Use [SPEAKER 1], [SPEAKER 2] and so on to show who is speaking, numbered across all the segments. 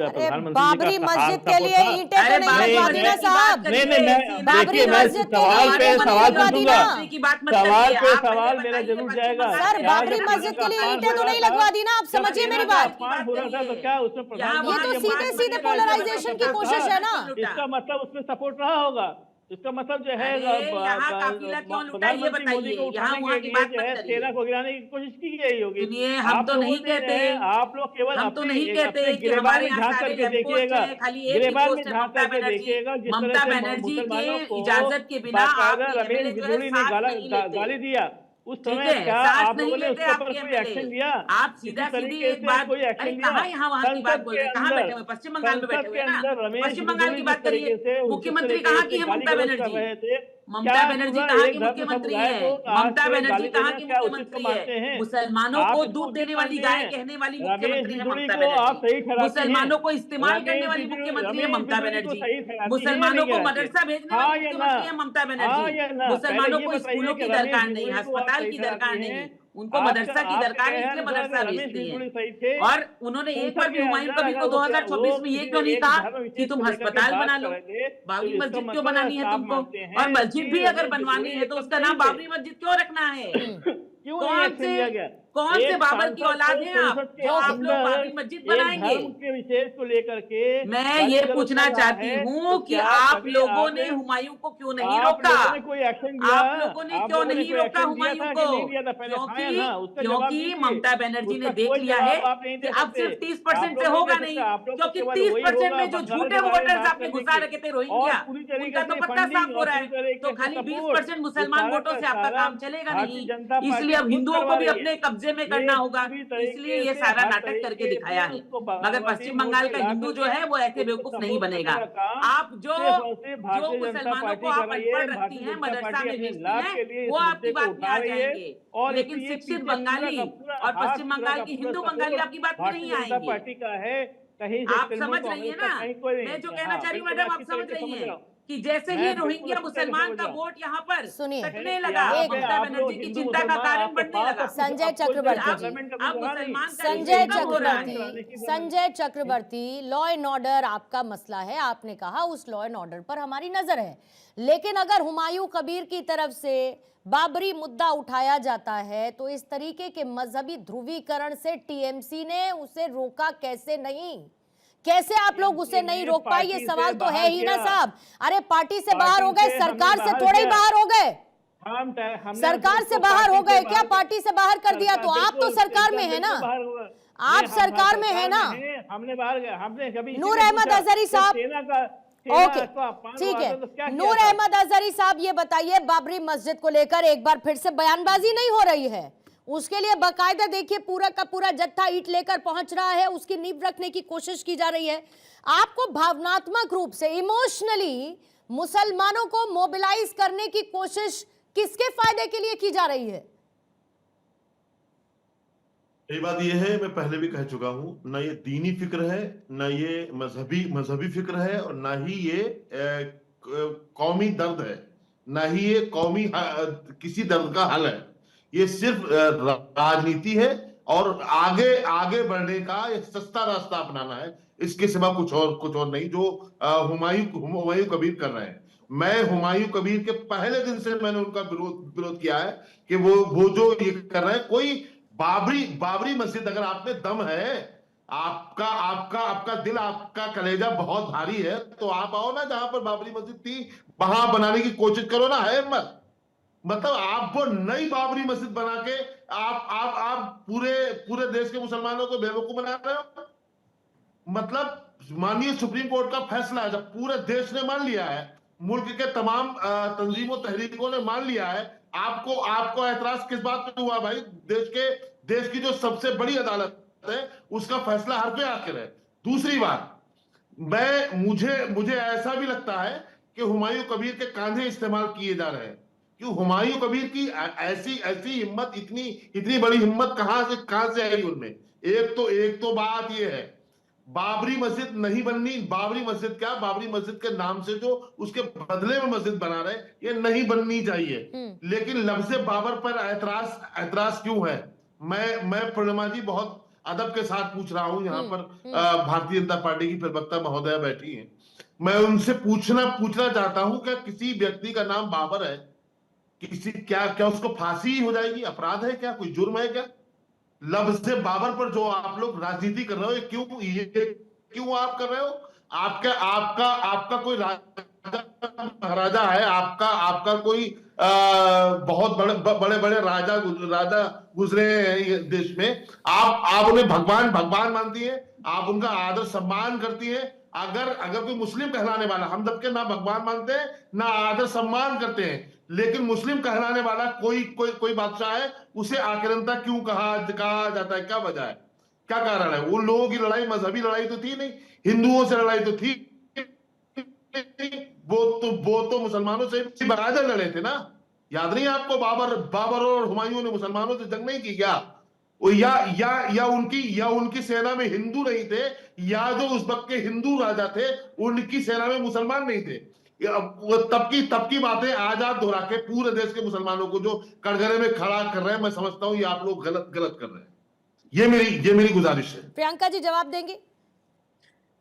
[SPEAKER 1] प्रधानमंत्री जी
[SPEAKER 2] बाबरी
[SPEAKER 1] का
[SPEAKER 2] मस्जिद के
[SPEAKER 1] सपोर्ट
[SPEAKER 2] लिए
[SPEAKER 1] था।
[SPEAKER 2] ईंटें तो नहीं लगवा दी ना साहब।
[SPEAKER 1] नहीं नहीं, मैं
[SPEAKER 2] बाबरी
[SPEAKER 1] देखिए, मैं
[SPEAKER 2] मस्जिद के
[SPEAKER 1] सवाल
[SPEAKER 2] लिए
[SPEAKER 1] पे
[SPEAKER 2] ईंटें तो नहीं
[SPEAKER 1] सवाल
[SPEAKER 2] लगवा दी
[SPEAKER 1] पूछूंगा,
[SPEAKER 2] ना।
[SPEAKER 1] सवाल पे सवाल मेरा जरूर जाएगा।
[SPEAKER 2] सर
[SPEAKER 1] क्या
[SPEAKER 2] बाबरी
[SPEAKER 1] जब
[SPEAKER 2] मस्जिद
[SPEAKER 1] सेना
[SPEAKER 2] के
[SPEAKER 1] का
[SPEAKER 2] लिए
[SPEAKER 1] अपमान
[SPEAKER 2] ईंटें
[SPEAKER 1] हो
[SPEAKER 2] तो
[SPEAKER 1] रहा
[SPEAKER 2] नहीं
[SPEAKER 1] था,
[SPEAKER 2] लगवा दी ना। आप
[SPEAKER 1] जब
[SPEAKER 2] समझिए
[SPEAKER 1] सेना
[SPEAKER 2] मेरी
[SPEAKER 1] का
[SPEAKER 2] बात।
[SPEAKER 1] अपमान हो रहा था तो क्या उसमें
[SPEAKER 2] ये
[SPEAKER 1] प्रधानमंत्री
[SPEAKER 2] तो
[SPEAKER 1] जी
[SPEAKER 2] सीधे सीधे
[SPEAKER 1] का
[SPEAKER 2] पोलराइजेशन की
[SPEAKER 1] सपोर्ट
[SPEAKER 2] कोशिश
[SPEAKER 1] था?
[SPEAKER 2] है ना।
[SPEAKER 1] इसका मतलब उसमें सपोर्ट रहा होगा। इसका मतलब जो है
[SPEAKER 3] अरे यहाँ काफिला क्यों लूटा ये
[SPEAKER 1] प्रधानमंत्री मोदी को
[SPEAKER 3] बताइए, यहाँ
[SPEAKER 1] उठाने
[SPEAKER 3] वहां
[SPEAKER 1] के
[SPEAKER 3] की
[SPEAKER 1] लिए
[SPEAKER 3] बात
[SPEAKER 1] जो
[SPEAKER 3] मत
[SPEAKER 1] है
[SPEAKER 3] करिए।
[SPEAKER 1] सेना को गिराने की कोशिश की गई होगी।
[SPEAKER 3] सुनिए, हम
[SPEAKER 1] आप
[SPEAKER 3] तो
[SPEAKER 1] लोगों
[SPEAKER 3] नहीं
[SPEAKER 1] ने
[SPEAKER 3] कहते,
[SPEAKER 1] आप लोग केवल
[SPEAKER 3] हम तो नहीं कहते
[SPEAKER 1] अपने
[SPEAKER 3] कि
[SPEAKER 1] गिरेबान
[SPEAKER 3] हमारे
[SPEAKER 1] में
[SPEAKER 3] यहाँ
[SPEAKER 1] झांक
[SPEAKER 3] सारे
[SPEAKER 1] करके
[SPEAKER 3] लैंप पोस्ट
[SPEAKER 1] देखिएगा,
[SPEAKER 3] हैं, खाली एक ही
[SPEAKER 1] गिरेबान में
[SPEAKER 3] पोस्ट है
[SPEAKER 1] झांक
[SPEAKER 3] ममता
[SPEAKER 1] करके
[SPEAKER 3] बनर्जी।
[SPEAKER 1] देखिएगा जिस तरह
[SPEAKER 3] ममता
[SPEAKER 1] से
[SPEAKER 3] बनर्जी के
[SPEAKER 1] मुसलमानों को
[SPEAKER 3] इजाजत के बिना
[SPEAKER 1] बाकायदा
[SPEAKER 3] आपके
[SPEAKER 1] रमेश
[SPEAKER 3] एमएलए जो है
[SPEAKER 1] बिजूड़ी ने
[SPEAKER 3] सांस नहीं लेते।
[SPEAKER 1] गाली दिया। उस
[SPEAKER 3] ठीक
[SPEAKER 1] समय
[SPEAKER 3] है,
[SPEAKER 1] क्या
[SPEAKER 3] सांस
[SPEAKER 1] आप
[SPEAKER 3] नहीं
[SPEAKER 1] लोगों ने
[SPEAKER 3] लेते
[SPEAKER 1] उसके ऊपर
[SPEAKER 3] आपके
[SPEAKER 1] कोई
[SPEAKER 3] एमएलए।
[SPEAKER 1] एक्शन लिया?
[SPEAKER 3] आप
[SPEAKER 1] किसी
[SPEAKER 3] सीधा सीधी
[SPEAKER 1] तरीके
[SPEAKER 3] एक
[SPEAKER 1] से
[SPEAKER 3] बात,
[SPEAKER 1] कोई
[SPEAKER 3] अरे
[SPEAKER 1] एक्शन लिया?
[SPEAKER 3] कहाँ यहाँ वहां की बात
[SPEAKER 1] संसद
[SPEAKER 3] बोल
[SPEAKER 1] के
[SPEAKER 3] रहे हैं, कहाँ बैठे
[SPEAKER 1] अंदर
[SPEAKER 3] हुए? पश्चिम बंगाल में बैठे हुए हैं ना।
[SPEAKER 1] रमेश
[SPEAKER 3] पश्चिम बंगाल
[SPEAKER 1] बिजूड़ी
[SPEAKER 3] की
[SPEAKER 1] जिस
[SPEAKER 3] बात
[SPEAKER 1] तरीके
[SPEAKER 3] करिए।
[SPEAKER 1] से
[SPEAKER 3] मुख्यमंत्री कहाँ की है
[SPEAKER 1] गाली
[SPEAKER 3] ममता
[SPEAKER 1] गलौज कर
[SPEAKER 3] बनर्जी?
[SPEAKER 1] रहे थे,
[SPEAKER 3] ममता
[SPEAKER 1] क्या
[SPEAKER 3] बनर्जी
[SPEAKER 1] पूरा
[SPEAKER 3] कहाँ
[SPEAKER 1] एक
[SPEAKER 3] की
[SPEAKER 1] धर्म
[SPEAKER 3] मुख्यमंत्री
[SPEAKER 1] समुदाय
[SPEAKER 3] है?
[SPEAKER 1] को आज
[SPEAKER 3] ममता
[SPEAKER 1] से
[SPEAKER 3] बनर्जी
[SPEAKER 1] गाली
[SPEAKER 3] कहाँ
[SPEAKER 1] देना
[SPEAKER 3] की
[SPEAKER 1] क्या उचित
[SPEAKER 3] मुख्यमंत्री है?
[SPEAKER 1] मानते हैं?
[SPEAKER 3] मुसलमानों
[SPEAKER 1] आप
[SPEAKER 3] को
[SPEAKER 1] इसको
[SPEAKER 3] दूध
[SPEAKER 1] उचित
[SPEAKER 3] देने वाली
[SPEAKER 1] मानते
[SPEAKER 3] गाय
[SPEAKER 1] हैं?
[SPEAKER 3] कहने वाली
[SPEAKER 1] रमेश
[SPEAKER 3] मुख्यमंत्री है
[SPEAKER 1] बिजूड़ी
[SPEAKER 3] ममता
[SPEAKER 1] को आप
[SPEAKER 3] बनर्जी।
[SPEAKER 1] सही ठहराती हैं?
[SPEAKER 3] मुसलमानों को इस्तेमाल करने वाली मुख्यमंत्री है
[SPEAKER 1] रमेश
[SPEAKER 3] ममता
[SPEAKER 1] बिजूड़ी को
[SPEAKER 3] बनर्जी।
[SPEAKER 1] सही ठहराती हैं या नहीं
[SPEAKER 3] मुसलमानों को
[SPEAKER 1] ठहराती हैं?
[SPEAKER 3] मदरसा भेजने
[SPEAKER 1] हाँ
[SPEAKER 3] वाली
[SPEAKER 1] या ना?
[SPEAKER 3] मुख्यमंत्री है ममता
[SPEAKER 1] हाँ
[SPEAKER 3] बनर्जी।
[SPEAKER 1] या ना? पहले
[SPEAKER 3] मुसलमानों
[SPEAKER 1] ये
[SPEAKER 3] को
[SPEAKER 1] बताइए
[SPEAKER 3] स्कूलों
[SPEAKER 1] कि
[SPEAKER 3] की
[SPEAKER 1] रमेश
[SPEAKER 3] दरकार नहीं,
[SPEAKER 1] बिजूड़ी को आप
[SPEAKER 3] अस्पताल
[SPEAKER 1] सही
[SPEAKER 3] की दरकार
[SPEAKER 1] ठहराती
[SPEAKER 3] नहीं,
[SPEAKER 1] हैं?
[SPEAKER 3] उनको
[SPEAKER 1] आपका
[SPEAKER 3] मदरसा की
[SPEAKER 1] आपके
[SPEAKER 3] दरकार है,
[SPEAKER 1] कहने
[SPEAKER 3] इसलिए
[SPEAKER 1] अनुसार
[SPEAKER 3] मदरसा
[SPEAKER 1] रमेश
[SPEAKER 3] भेजती हैं।
[SPEAKER 1] बिजूड़ी सही थे?
[SPEAKER 3] और उन्होंने एक बार
[SPEAKER 1] संसद
[SPEAKER 3] भी
[SPEAKER 1] के
[SPEAKER 3] हुमायूं
[SPEAKER 1] अंदर
[SPEAKER 3] कबीर
[SPEAKER 1] अगर
[SPEAKER 3] को
[SPEAKER 1] वो
[SPEAKER 3] 2024 में ये
[SPEAKER 1] किसी
[SPEAKER 3] क्यों नहीं
[SPEAKER 1] एक
[SPEAKER 3] कहा
[SPEAKER 1] धर्म
[SPEAKER 3] कि
[SPEAKER 1] विशेष को
[SPEAKER 3] तुम
[SPEAKER 1] लेकर के
[SPEAKER 3] अस्पताल
[SPEAKER 1] बात
[SPEAKER 3] बना लो?
[SPEAKER 1] करेंगे तो
[SPEAKER 3] बाबरी
[SPEAKER 1] इसका
[SPEAKER 3] मस्जिद क्यों
[SPEAKER 1] मतलब
[SPEAKER 3] बनानी है
[SPEAKER 1] आप
[SPEAKER 3] तुमको?
[SPEAKER 1] मानते
[SPEAKER 3] और
[SPEAKER 1] हैं
[SPEAKER 3] मस्जिद
[SPEAKER 1] कि
[SPEAKER 3] भी अगर
[SPEAKER 1] रमेश
[SPEAKER 3] बनवानी
[SPEAKER 1] बिजूड़ी
[SPEAKER 3] है तो
[SPEAKER 1] एकदम
[SPEAKER 3] उसका
[SPEAKER 1] सही
[SPEAKER 3] नाम
[SPEAKER 1] थे।
[SPEAKER 3] बाबरी मस्जिद क्यों रखना है?
[SPEAKER 1] क्यों नहीं एक्शन लिया गया?
[SPEAKER 3] कौन से
[SPEAKER 1] एक
[SPEAKER 3] बाबर की
[SPEAKER 1] सांसद
[SPEAKER 3] औलाद
[SPEAKER 1] को
[SPEAKER 3] हैं आप,
[SPEAKER 1] संसद के
[SPEAKER 3] जो आप लोग
[SPEAKER 1] अंदर
[SPEAKER 3] बाबरी मस्जिद
[SPEAKER 1] एक
[SPEAKER 3] बनाएंगे?
[SPEAKER 1] धर्म के विशेष को लेकर के
[SPEAKER 3] मैं
[SPEAKER 1] गाली
[SPEAKER 3] ये
[SPEAKER 1] गलौज
[SPEAKER 3] पूछना
[SPEAKER 1] कर रहा
[SPEAKER 3] चाहती
[SPEAKER 1] है,
[SPEAKER 3] हूँ
[SPEAKER 1] तो
[SPEAKER 3] कि
[SPEAKER 1] क्या
[SPEAKER 3] आप
[SPEAKER 1] कभी
[SPEAKER 3] लोगों ने
[SPEAKER 1] आपने
[SPEAKER 3] हुमायूं को क्यों नहीं
[SPEAKER 1] आप
[SPEAKER 3] रोका?
[SPEAKER 1] लोगों ने कोई एक्शन लिया?
[SPEAKER 3] आप लोगों ने
[SPEAKER 1] आप
[SPEAKER 3] क्यों
[SPEAKER 1] लोगों ने
[SPEAKER 3] नहीं
[SPEAKER 1] कोई
[SPEAKER 3] रोका
[SPEAKER 1] एक्शन दिया
[SPEAKER 3] हुमायूं
[SPEAKER 1] था
[SPEAKER 3] को?
[SPEAKER 1] कि नहीं दिया था? पहले हाँ या
[SPEAKER 3] क्योंकि
[SPEAKER 1] ना, उसका जवाब
[SPEAKER 3] क्योंकि
[SPEAKER 1] दीजिए।
[SPEAKER 3] ममता बनर्जी ने
[SPEAKER 1] उसका
[SPEAKER 3] देख
[SPEAKER 1] कोई
[SPEAKER 3] लिया है
[SPEAKER 1] जवाब आप नहीं
[SPEAKER 3] कि
[SPEAKER 1] दे
[SPEAKER 3] अब
[SPEAKER 1] सकते।
[SPEAKER 3] सिर्फ
[SPEAKER 1] आप
[SPEAKER 3] 30% से
[SPEAKER 1] लोग नहीं
[SPEAKER 3] होगा
[SPEAKER 1] दे सकते।
[SPEAKER 3] नहीं,
[SPEAKER 1] आप लोग को
[SPEAKER 3] क्योंकि
[SPEAKER 1] केवल वही
[SPEAKER 3] 30%
[SPEAKER 1] होगा
[SPEAKER 3] में जो
[SPEAKER 1] बंगाल
[SPEAKER 3] झूठे
[SPEAKER 1] के बारे में
[SPEAKER 3] वोटर्स
[SPEAKER 1] बात
[SPEAKER 3] आपने
[SPEAKER 1] करने
[SPEAKER 3] घुसा
[SPEAKER 1] की
[SPEAKER 3] रखे थे
[SPEAKER 1] और
[SPEAKER 3] रोहिंग्या,
[SPEAKER 1] पूरी तरीके
[SPEAKER 3] उनका तो
[SPEAKER 1] से
[SPEAKER 3] पत्ता साफ
[SPEAKER 1] फंडिंग
[SPEAKER 3] हो
[SPEAKER 1] और
[SPEAKER 3] रहा
[SPEAKER 1] पूरी
[SPEAKER 3] है।
[SPEAKER 1] तरीके
[SPEAKER 3] तो
[SPEAKER 1] से
[SPEAKER 3] खाली
[SPEAKER 1] सपोर्ट
[SPEAKER 3] 20%
[SPEAKER 1] ये
[SPEAKER 3] मुसलमान
[SPEAKER 1] सारा
[SPEAKER 3] वोटों
[SPEAKER 1] का
[SPEAKER 3] से आपका
[SPEAKER 1] सारा
[SPEAKER 3] काम चलेगा
[SPEAKER 1] भारतीय
[SPEAKER 3] नहीं,
[SPEAKER 1] जनता
[SPEAKER 3] इसलिए
[SPEAKER 1] पार्टी
[SPEAKER 3] अब
[SPEAKER 1] खुद
[SPEAKER 3] हिंदुओं
[SPEAKER 1] करवा
[SPEAKER 3] को भी
[SPEAKER 1] रही है।
[SPEAKER 3] अपने कब्जे में
[SPEAKER 1] ये
[SPEAKER 3] करना होगा,
[SPEAKER 1] पूरी
[SPEAKER 3] इसलिए
[SPEAKER 1] तरीके
[SPEAKER 3] ये
[SPEAKER 1] से
[SPEAKER 3] सारा
[SPEAKER 1] हर
[SPEAKER 3] नाटक करके
[SPEAKER 1] तरीके
[SPEAKER 3] दिखाया
[SPEAKER 1] से
[SPEAKER 3] है।
[SPEAKER 1] उसको
[SPEAKER 3] मगर
[SPEAKER 1] बगावती
[SPEAKER 3] पश्चिम
[SPEAKER 1] मूड
[SPEAKER 3] बंगाल
[SPEAKER 1] में
[SPEAKER 3] का
[SPEAKER 1] ला
[SPEAKER 3] हिंदू जो
[SPEAKER 1] करके
[SPEAKER 3] है वो ऐसे
[SPEAKER 1] उसको
[SPEAKER 3] बेवकूफ नहीं
[SPEAKER 1] सपोर्ट करने
[SPEAKER 3] बनेगा।
[SPEAKER 1] का काम
[SPEAKER 3] आप जो
[SPEAKER 1] सिर्फ और सिर्फ
[SPEAKER 3] जो
[SPEAKER 1] भारतीय जनता
[SPEAKER 3] मुसलमानों को
[SPEAKER 1] पार्टी कर
[SPEAKER 3] आप
[SPEAKER 1] रही है।
[SPEAKER 3] अनपढ़ रखती
[SPEAKER 1] भारतीय
[SPEAKER 3] हैं,
[SPEAKER 1] जनता
[SPEAKER 3] मदरसा
[SPEAKER 1] पार्टी
[SPEAKER 3] में
[SPEAKER 1] अपने
[SPEAKER 3] भेजती
[SPEAKER 1] लाभ
[SPEAKER 3] हैं,
[SPEAKER 1] के लिए इस
[SPEAKER 3] वो
[SPEAKER 1] मुद्दे
[SPEAKER 3] आपकी
[SPEAKER 1] को
[SPEAKER 3] बात में
[SPEAKER 1] उठा
[SPEAKER 3] आ
[SPEAKER 1] रही है
[SPEAKER 3] जाएंगे।
[SPEAKER 1] और
[SPEAKER 3] लेकिन
[SPEAKER 1] इसलिए
[SPEAKER 3] शिक्षित
[SPEAKER 1] पीछे पूरा
[SPEAKER 3] बंगाली
[SPEAKER 1] का पूरा
[SPEAKER 3] और
[SPEAKER 1] हाथ
[SPEAKER 3] पश्चिम
[SPEAKER 1] पूरा
[SPEAKER 3] बंगाल
[SPEAKER 1] का
[SPEAKER 3] की
[SPEAKER 1] पूरा
[SPEAKER 3] हिंदू बंगाली
[SPEAKER 1] सपोर्ट
[SPEAKER 3] आपकी बात में
[SPEAKER 1] भारतीय
[SPEAKER 3] नहीं
[SPEAKER 1] जनता
[SPEAKER 3] आएंगे।
[SPEAKER 1] पार्टी का है। कहीं से
[SPEAKER 3] आप
[SPEAKER 1] तृणमूल
[SPEAKER 3] समझ रही है
[SPEAKER 1] कांग्रेस का
[SPEAKER 3] ना
[SPEAKER 1] कहीं कोई
[SPEAKER 3] मैं जो
[SPEAKER 1] नहीं।
[SPEAKER 3] कहना
[SPEAKER 1] हाँ
[SPEAKER 3] चाह रही हूँ
[SPEAKER 1] बिल्कुल, मैं
[SPEAKER 3] मैडम, आप
[SPEAKER 1] अच्छी
[SPEAKER 3] समझ
[SPEAKER 1] तरीके से
[SPEAKER 3] रही
[SPEAKER 1] समझ रहा
[SPEAKER 3] हैं
[SPEAKER 1] हूँ।
[SPEAKER 3] कि जैसे ही
[SPEAKER 1] मैं बिल्कुल
[SPEAKER 3] रोहिंग्या
[SPEAKER 1] अच्छी तरह से
[SPEAKER 3] मुसलमान
[SPEAKER 1] समझ
[SPEAKER 3] का
[SPEAKER 1] रहा हूँ।
[SPEAKER 3] वोट यहाँ पर
[SPEAKER 2] सुनिए
[SPEAKER 3] सटने लगा,
[SPEAKER 1] यहाँ पे
[SPEAKER 3] ममता
[SPEAKER 1] आप लोग
[SPEAKER 3] बनर्जी की
[SPEAKER 1] हिंदू
[SPEAKER 3] चिंता का
[SPEAKER 1] मुसलमान
[SPEAKER 3] कारण
[SPEAKER 1] आपके
[SPEAKER 3] बढ़ने
[SPEAKER 1] पास
[SPEAKER 3] लगा।
[SPEAKER 2] संजय
[SPEAKER 1] अब कोई
[SPEAKER 2] चक्रवर्ती
[SPEAKER 3] अब
[SPEAKER 2] जी,
[SPEAKER 1] पार्लियामेंट का
[SPEAKER 3] अब
[SPEAKER 1] कोई जगह नहीं।
[SPEAKER 3] मुसलमान का
[SPEAKER 2] संजय
[SPEAKER 3] रिश्ते कम हो रहा है।
[SPEAKER 2] चक्रवर्ती, संजय चक्रवर्ती, लॉ एंड ऑर्डर आपका मसला है। आपने कहा उस लॉ एंड ऑर्डर पर हमारी नजर है, लेकिन अगर हुमायूं कबीर की तरफ से बाबरी मुद्दा उठाया जाता है तो इस तरीके के मजहबी ध्रुवीकरण से टीएमसी ने उसे रोका कैसे नहीं? कैसे आप लोग उसे नहीं रोक पाए? ये सवाल तो है ही ना साहब। अरे पार्टी से बाहर हो गए, सरकार से थोड़े ही बाहर हो गए। सरकार से बाहर हो गए क्या? पार्टी से बाहर कर दिया तो आप तो सरकार में है ना, आप सरकार में है ना।
[SPEAKER 1] हमने बाहर हमने कभी
[SPEAKER 2] नूर अहमद अजहरी साहब, ओके ठीक है, नूर अहमद अजहरी साहब ये बताइए, बाबरी मस्जिद को लेकर एक बार फिर से बयानबाजी नहीं हो रही है, उसके लिए बाकायदा देखिए पूरा का पूरा जत्था ईंट लेकर पहुंच रहा है, उसकी नींव रखने की कोशिश की जा रही है। आपको भावनात्मक रूप से इमोशनली मुसलमानों को मोबिलाइज करने की कोशिश किसके फायदे के लिए की जा रही है?
[SPEAKER 4] ये बात ये है, मैं पहले भी कह चुका हूं, ना ये दीनी फिक्र है, ना ये मजहबी फिक्र है, और ना ही ये कौमी दर्द है, ना ही ये कौमी किसी दर्द का हल है। ये सिर्फ राजनीति है और आगे बढ़ने का एक सस्ता रास्ता अपनाना है, इसके सिवा कुछ और नहीं, जो हुमायूं कबीर कर रहे हैं। मैं हुमायूं कबीर के पहले दिन से मैंने उनका विरोध किया है कि वो जो ये कर रहे हैं, कोई बाबरी मस्जिद, अगर आप में दम है, आपका दिल, आपका कलेजा बहुत भारी है, तो आप आओ ना जहां पर बाबरी मस्जिद थी वहां बनाने की कोशिश करो ना, है मत। मतलब आप वो नई बाबरी मस्जिद बना के आप पूरे देश के मुसलमानों को बेवकूफ बना रहे हो। मतलब माननीय सुप्रीम कोर्ट का फैसला है, जब पूरे देश ने मान लिया है, मुल्क के तमाम तंजीमों तहरीकों ने मान लिया है, आपको एतराज किस बात पे हुआ भाई? देश की जो सबसे बड़ी अदालत है उसका फैसला हर पे आकर है। दूसरी बात, मुझे ऐसा भी लगता है कि हुमायूं कबीर के कांधे इस्तेमाल किए जा रहे हैं, कि हुमायूं कबीर की ऐसी हिम्मत, इतनी बड़ी हिम्मत कहां से आई उनमें? एक तो बात यह है, बाबरी मस्जिद नहीं बननी, बाबरी मस्जिद क्या, बाबरी मस्जिद के नाम से जो उसके बदले में मस्जिद बना रहे, ये नहीं बननी चाहिए। लेकिन लफ्ज़े बाबर पर एतराज क्यों है? मैं पूर्णिमा जी बहुत अदब के साथ पूछ रहा हूं, यहाँ पर भारतीय जनता पार्टी की प्रवक्ता महोदया बैठी हैं, मैं उनसे पूछना चाहता हूं कि किसी व्यक्ति का नाम बाबर है, किसी क्या उसको फांसी हो जाएगी? अपराध है क्या? कोई जुर्म है क्या? लफ्ज़ से बाबर पर जो आप लोग राजनीति कर रहे हो, ये क्यों आप कर रहे हो? आपका आपका आपका कोई राजा महाराजा है, आपका कोई बहुत बड़े राजा गुजरे हैं ये देश में, आप उन्हें भगवान मानती है, आप उनका आदर सम्मान करती है। अगर कोई मुस्लिम कहलाने वाला, हम जबकि ना भगवान मानते हैं ना आदर सम्मान करते हैं, लेकिन मुस्लिम कहलाने वाला कोई बादशाह है, उसे आक्रांता क्यों कहा जाता है? क्या वजह है? क्या कारण है? उन लोगों की लड़ाई मजहबी लड़ाई तो थी नहीं, हिंदुओं से लड़ाई तो थी, वो तो मुसलमानों से बराबर लड़े थे ना। याद नहीं आपको? बाबर और हुमायूं ने मुसलमानों से जंग नहीं की क्या? या उनकी सेना में हिंदू नहीं थे, या जो उस वक्त के हिंदू राजा थे उनकी सेना में मुसलमान नहीं थे। वो तब की बातें आज आप दोहरा के पूरे देश के मुसलमानों को जो कटघरे में खड़ा कर रहे हैं, मैं समझता हूं ये आप लोग गलत कर रहे हैं। ये मेरी गुजारिश है।
[SPEAKER 2] प्रियंका जी जवाब देंगे?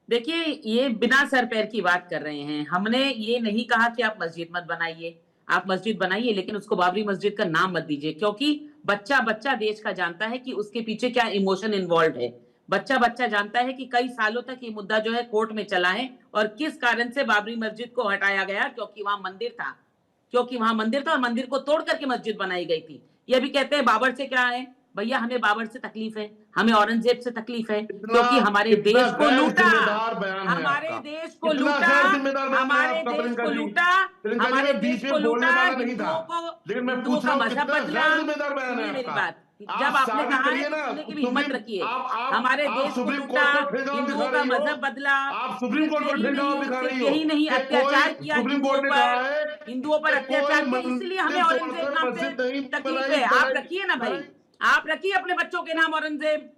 [SPEAKER 3] देखिए, ये बिना सर पैर की बात कर रहे हैं। हमने ये नहीं कहा कि आप मस्जिद मत बनाइए, आप मस्जिद बनाइए, लेकिन उसको बाबरी मस्जिद का नाम मत दीजिए, क्योंकि बच्चा देश का जानता है कि उसके पीछे क्या इमोशन इन्वॉल्व है। बच्चा जानता है कि कई सालों तक ये मुद्दा जो है कोर्ट में चला है, और किस कारण से बाबरी मस्जिद को हटाया गया, क्योंकि वहां मंदिर था और मंदिर को तोड़ करके मस्जिद बनाई गई थी। ये भी कहते हैं बाबर से क्या है? भैया, हमें बाबर से तकलीफ है, हमें औरंगजेब से तकलीफ है, क्योंकि हमारे देश को लूटा, हमारे देश को लूटा, हिंदुओं का मजहब बदला। मेरी बात, जब आपने कहा है सुनने की भी हिम्मत रखिए, हमारे देश को लूटा, हिंदुओं का मजहब बदला,
[SPEAKER 4] आप सुप्रीम कोर्ट पर
[SPEAKER 3] यही नहीं अत्याचार किया हिंदुओं पर अत्याचार किया, इसलिए हमें औरंगजेब नाम से तकलीफ है। आप रखिए ना भाई, आप रखिए अपने बच्चों के नाम औरंगजेब,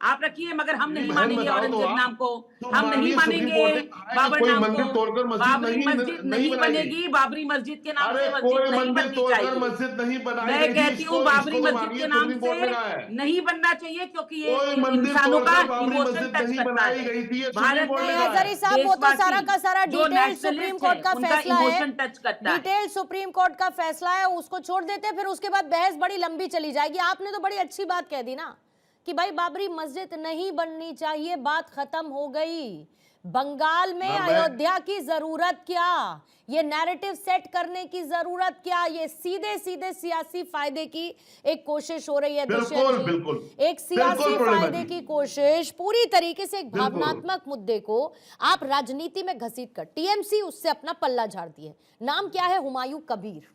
[SPEAKER 3] आप रखिए, मगर हम नहीं मानेंगे औरंगजेब नाम को, हम नहीं मानेंगे बाबर नाम को। बाबरी मस्जिद नहीं बनेगी, बाबरी मस्जिद के नाम से मस्जिद नहीं बननी चाहिए। मैं कहती हूँ बाबरी मस्जिद के नाम से नहीं बनना चाहिए, क्योंकि ये इंसानों का इमोशन टच करता है। भारत में
[SPEAKER 2] अजहरी साहब, वो तो सारा का सारा डिटेल सुप्रीम कोर्ट का फैसला है,
[SPEAKER 3] इमोशन टच करता है।
[SPEAKER 2] डिटेल सुप्रीम कोर्ट का फैसला है, उसको छोड़ देते, फिर उसके बाद बहस बड़ी लंबी चली जाएगी। आपने तो बड़ी अच्छी बात कह दी ना कि भाई बाबरी मस्जिद नहीं बननी चाहिए, बात खत्म हो गई। बंगाल में अयोध्या की जरूरत क्या? ये नैरेटिव सेट करने की जरूरत क्या? ये सीधे सियासी फायदे की एक कोशिश हो रही है।
[SPEAKER 4] बिल्कुल,
[SPEAKER 2] एक सियासी फायदे की कोशिश, पूरी तरीके से एक भावनात्मक मुद्दे को आप राजनीति में घसीट कर, टीएमसी उससे अपना पल्ला झाड़ती है। नाम क्या है? हुमायूं कबीर।